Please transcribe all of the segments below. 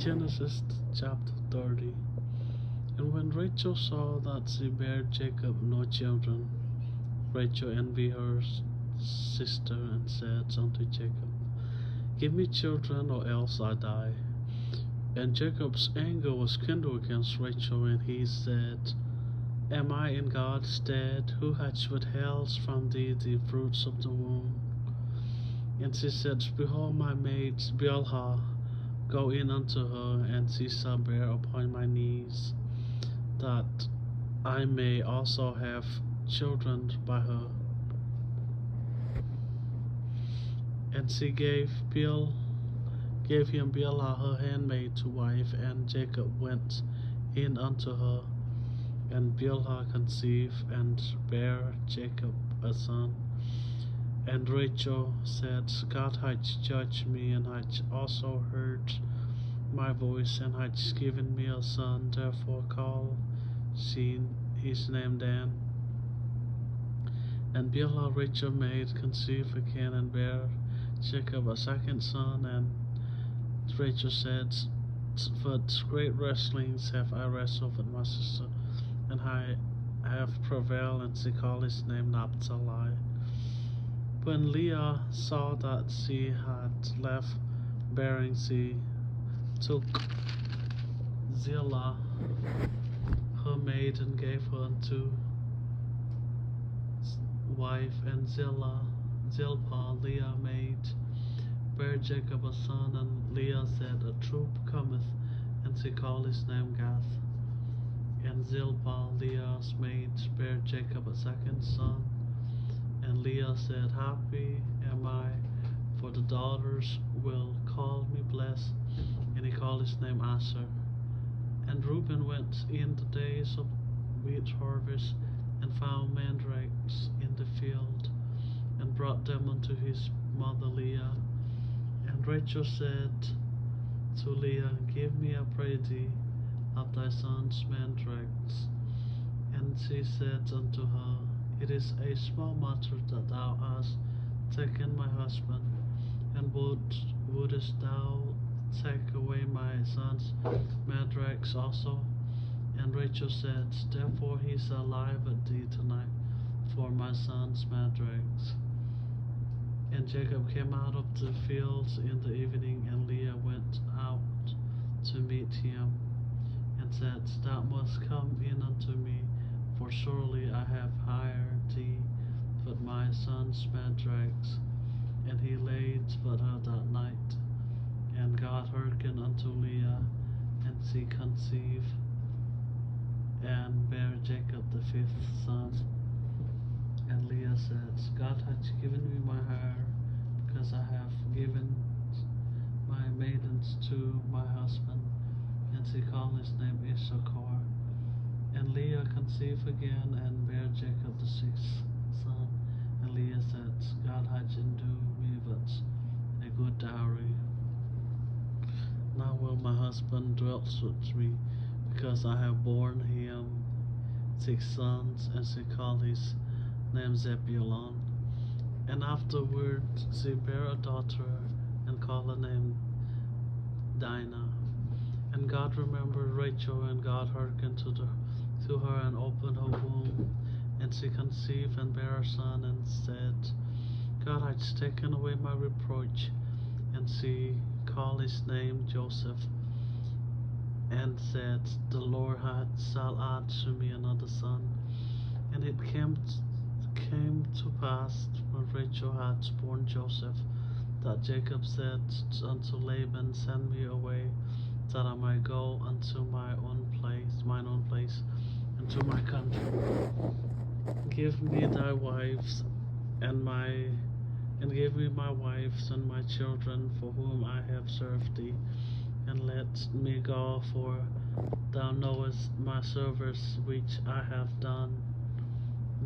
Genesis chapter 30. And when Rachel saw that she bare Jacob no children, Rachel envied her sister and said unto Jacob, Give me children, or else I die. And Jacob's anger was kindled against Rachel, and he said, Am I in God's stead, who hath withheld from thee the fruits of the womb? And she said, Behold, my maid Bilhah, go in unto her, and she shall bear upon my knees, that I may also have children by her. And she gave him Bilhah her handmaid to wife, and Jacob went in unto her, and Bilhah conceived and bare Jacob a son. And Rachel said, God hath judged me, and hath also heard my voice, and hath given me a son. Therefore called she his name Dan. And Bilhah Rachel maid conceived again, and bare Jacob a second son. And Rachel said, But great wrestlings have I wrestled with my sister, and I have prevailed. And she called his name Naphtali. When Leah saw that she had left bearing, she took Zillah her maid, and gave her unto wife. And Zilpah Leah maid bare Jacob a son. And Leah said, A troop cometh, and she called his name Gath. And Zilpah Leah's maid bare Jacob a second son. And Leah said, Happy am I, for the daughters will call me blessed. And he called his name Asher. And Reuben went in the days of wheat harvest, and found mandrakes in the field, and brought them unto his mother Leah. And Rachel said to Leah, Give me, I pray thee, of thy son's mandrakes. And she said unto her, It is a small matter that thou hast taken my husband, and wouldest thou take away my son's mandrakes also? And Rachel said, Therefore he shall lie with thee tonight for my son's mandrakes. And Jacob came out of the fields in the evening, and Leah went out to meet him, and said, Thou must come in unto me, for surely I have hired thee with my son's mandrakes. And he laid with her that night. And God hearkened unto Leah, and she conceived, and bare Jacob the fifth son. And Leah said, God hath given me my hair, because I have given my maidens to my husband. And she called his name Issachar. And Leah conceived again, and bare Jacob the sixth son. And Leah said, God hath endued me with a good dowry. Now will my husband dwell with me, because I have borne him 6 sons. And she called his name Zebulun. And afterward she bare a daughter, and called her name Dinah. And God remembered Rachel, and God hearkened to her, and opened her womb. And she conceived, and bare a son, and said, God hath taken away my reproach. And she called his name Joseph, and said, The Lord shall add to me another son. And it came to pass, when Rachel had born Joseph, that Jacob said unto Laban, Send me away, that I might go unto mine own place, and to my country. Give me thy wives, and give me my wives and my children, for whom I have served thee, and let me go, for thou knowest my service which I have done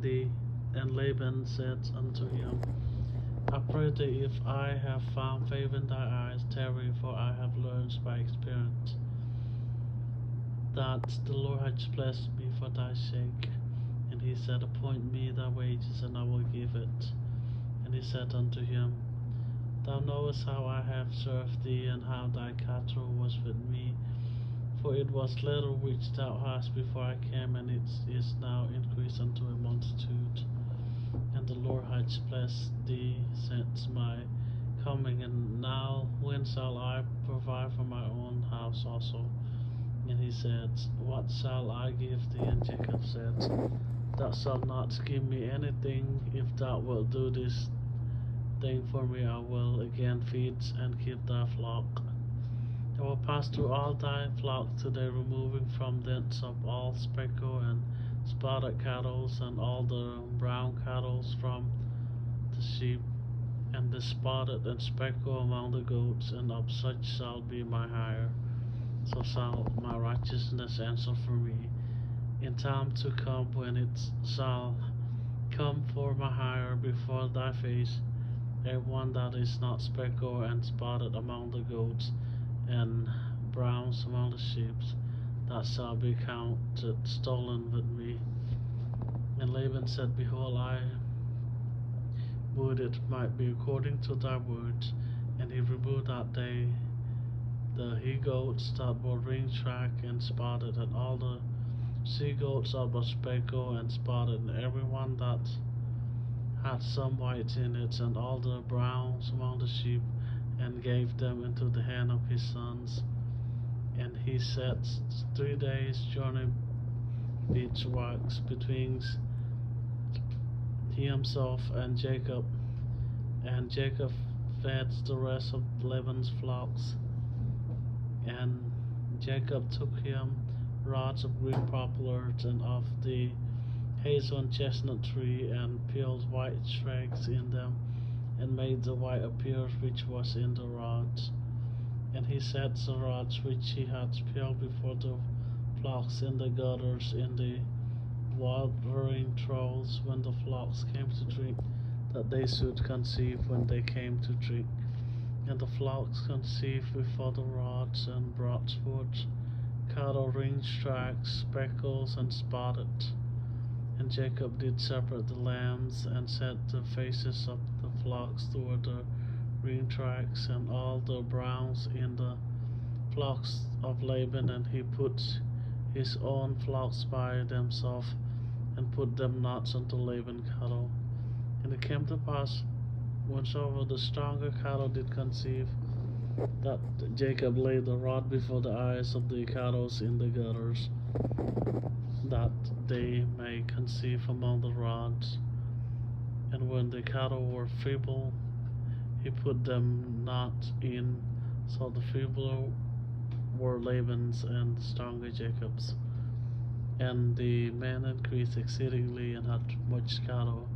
thee. And Laban said unto him, I pray thee, if I have found favor in thy eyes, tarry, for I have learned by experience that the Lord hath blessed me for thy sake. And he said, Appoint me thy wages, and I will give it. And he said unto him, Thou knowest how I have served thee, and how thy cattle was with me. For it was little which thou hast before I came, and it is now increased unto a multitude. And the Lord hath blessed thee since my coming, and now when shall I provide for my own house also? And he said, What shall I give thee? And Jacob said, Thou shalt not give me anything. If thou wilt do this thing for me, I will again feed and keep thy flock. I will pass through all thy flock today, removing from thence of all speckled and spotted cattle, and all the brown cattle from the sheep, and the spotted and speckled among the goats, and of such shall be my hire. So shall my righteousness answer for me in time to come, when it shall come for my hire before thy face. Every one that is not speckled and spotted among the goats, and browns among the sheep, that shall be counted stolen with me. And Laban said, Behold, I would it might be according to thy words. And he removed that day the he goats that were ring track and spotted, and all the she goats that were speckled and spotted, and every one that had some white in it, and all the browns among the sheep, and gave them into the hand of his sons. And he set 3 days' journey beachwax between himself and Jacob fed the rest of Laban's flocks. And Jacob took him rods of green poplars and of the hazel and chestnut tree, and peeled white shrags in them, and made the white appear which was in the rods. And he set the rods which he had peeled before the flocks in the gutters, in the watering troughs, when the flocks came to drink, that they should conceive when they came to drink. And the flocks conceived before the rods, and brought forth cattle ring tracks, speckles, and spotted. And Jacob did separate the lambs, and set the faces of the flocks toward the ring tracks, and all the browns in the flocks of Laban. And he put his own flocks by themselves, and put them not unto Laban cattle. And it came to pass, whensoever the stronger cattle did conceive, that Jacob laid the rod before the eyes of the cattle in the gutters, that they may conceive among the rods. And when the cattle were feeble, he put them not in, so the feebler were Laban's, and the stronger Jacob's. And the man increased exceedingly, and had much cattle,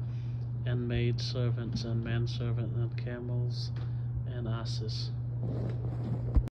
and maid servants, and manservants, and camels, and asses.